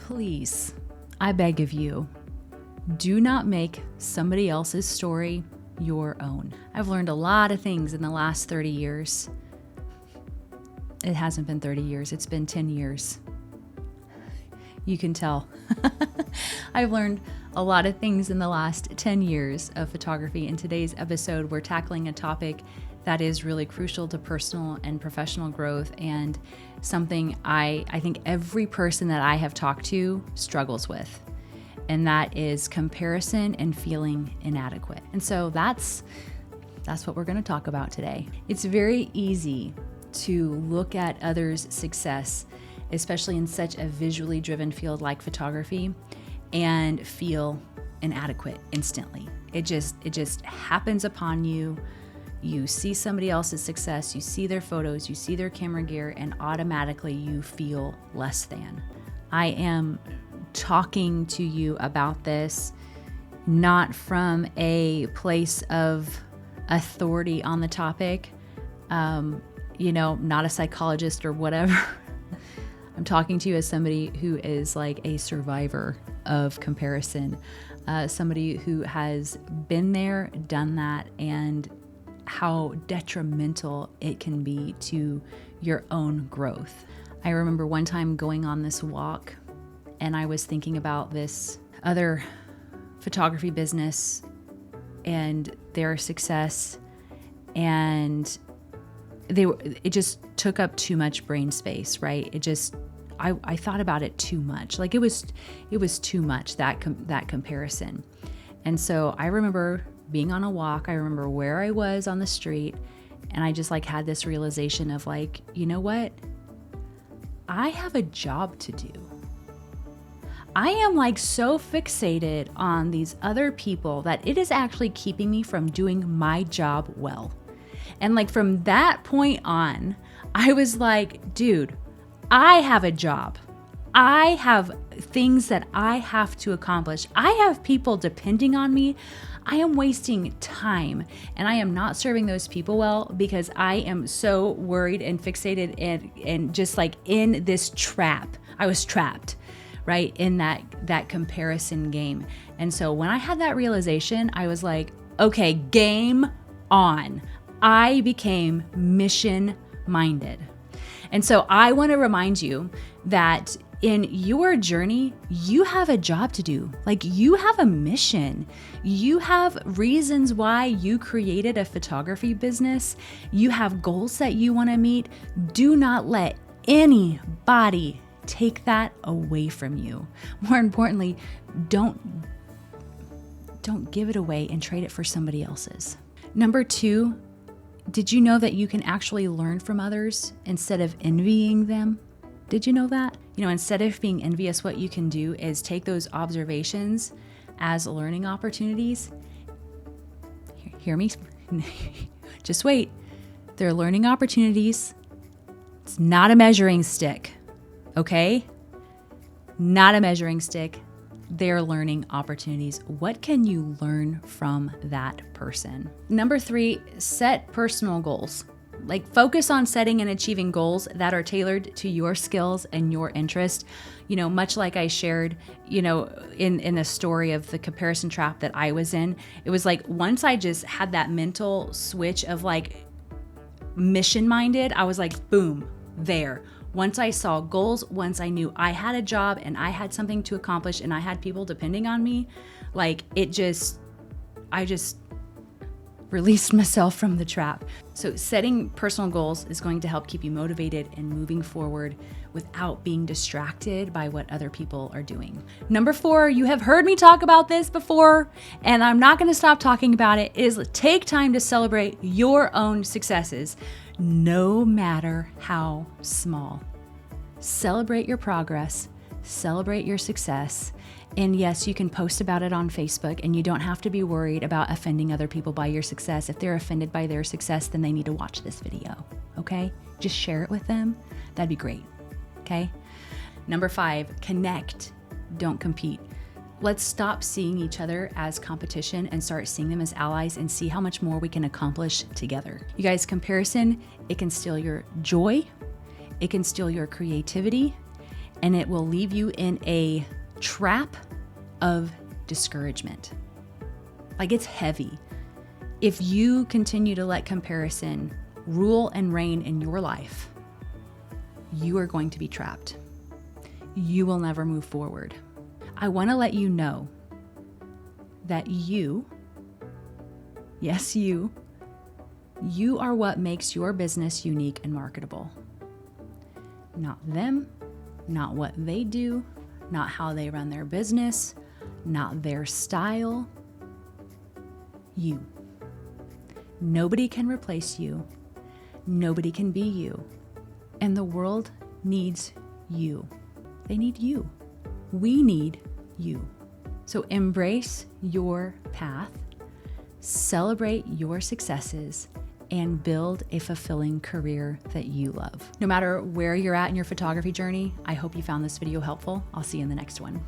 please, I beg of you, do not make somebody else's story your own. I've learned a lot of things in the last 30 years. It hasn't been 30 years, it's been 10 years. You can tell. I've learned a lot of things in the last 10 years of photography. In today's episode, we're tackling a topic that is really crucial to personal and professional growth, and something I think every person that I have talked to struggles with. And that is comparison and feeling inadequate. And so that's what we're going to talk about today. It's very easy to look at others' success, especially in such a visually driven field like photography, and feel inadequate instantly. It just happens upon you. You see somebody else's success, you see their photos, you see their camera gear, and automatically you feel less than. I am talking to you about this not from a place of authority on the topic, not a psychologist or whatever. I'm talking to you as somebody who is like a survivor of comparison, somebody who has been there, done that, and how detrimental it can be to your own growth. I remember one time going on this walk, and I was thinking about this other photography business and their success, and it just took up too much brain space, right? I thought about it too much. Like it was too much, that comparison. And so I remember being on a walk, I remember where I was on the street, and I just had this realization of you know what? I have a job to do. I am so fixated on these other people that it is actually keeping me from doing my job well. And from that point on, I was like, dude, I have a job. I have things that I have to accomplish. I have people depending on me. I am wasting time, and I am not serving those people well because I am so worried and fixated and just in this trap. I was trapped, right, in that comparison game. And so when I had that realization, I was like, okay, game on. I became mission minded. And so I want to remind you that in your journey, you have a job to do. You have a mission. You have reasons why you created a photography business. You have goals that you want to meet. Do not let anybody take that away from you. More importantly, don't give it away and trade it for somebody else's. Number 2, did you know that you can actually learn from others instead of envying them? Did you know that? Instead of being envious, what you can do is take those observations as learning opportunities. Hear me? Just wait. They're learning opportunities. It's not a measuring stick, okay? Not a measuring stick. They're learning opportunities. What can you learn from that person? Number 3, set personal goals. Focus on setting and achieving goals that are tailored to your skills and your interest. Much like I shared, in the story of the comparison trap that I was in, it was once I just had that mental switch of mission minded, I was boom, there. Once I saw goals, once I knew I had a job and I had something to accomplish and I had people depending on me, I just released myself from the trap. So setting personal goals is going to help keep you motivated and moving forward without being distracted by what other people are doing. Number 4, you have heard me talk about this before, and I'm not going to stop talking about it, is take time to celebrate your own successes, no matter how small. Celebrate your progress, celebrate your success. And yes, you can post about it on Facebook, and you don't have to be worried about offending other people by your success. If they're offended by their success, then they need to watch this video, okay? Just share it with them. That'd be great, okay? Number 5, connect, don't compete. Let's stop seeing each other as competition and start seeing them as allies and see how much more we can accomplish together. You guys, comparison, it can steal your joy, it can steal your creativity, and it will leave you in a trap of discouragement. Like, it's heavy. If you continue to let comparison rule and reign in your life, you are going to be trapped. You will never move forward. I want to let you know that you, yes, you are what makes your business unique and marketable. Not them, not what they do, not how they run their business, not their style. You. Nobody can replace you. Nobody can be you. And the world needs you. They need you. We need you. So embrace your path, celebrate your successes, and build a fulfilling career that you love. No matter where you're at in your photography journey, I hope you found this video helpful. I'll see you in the next one.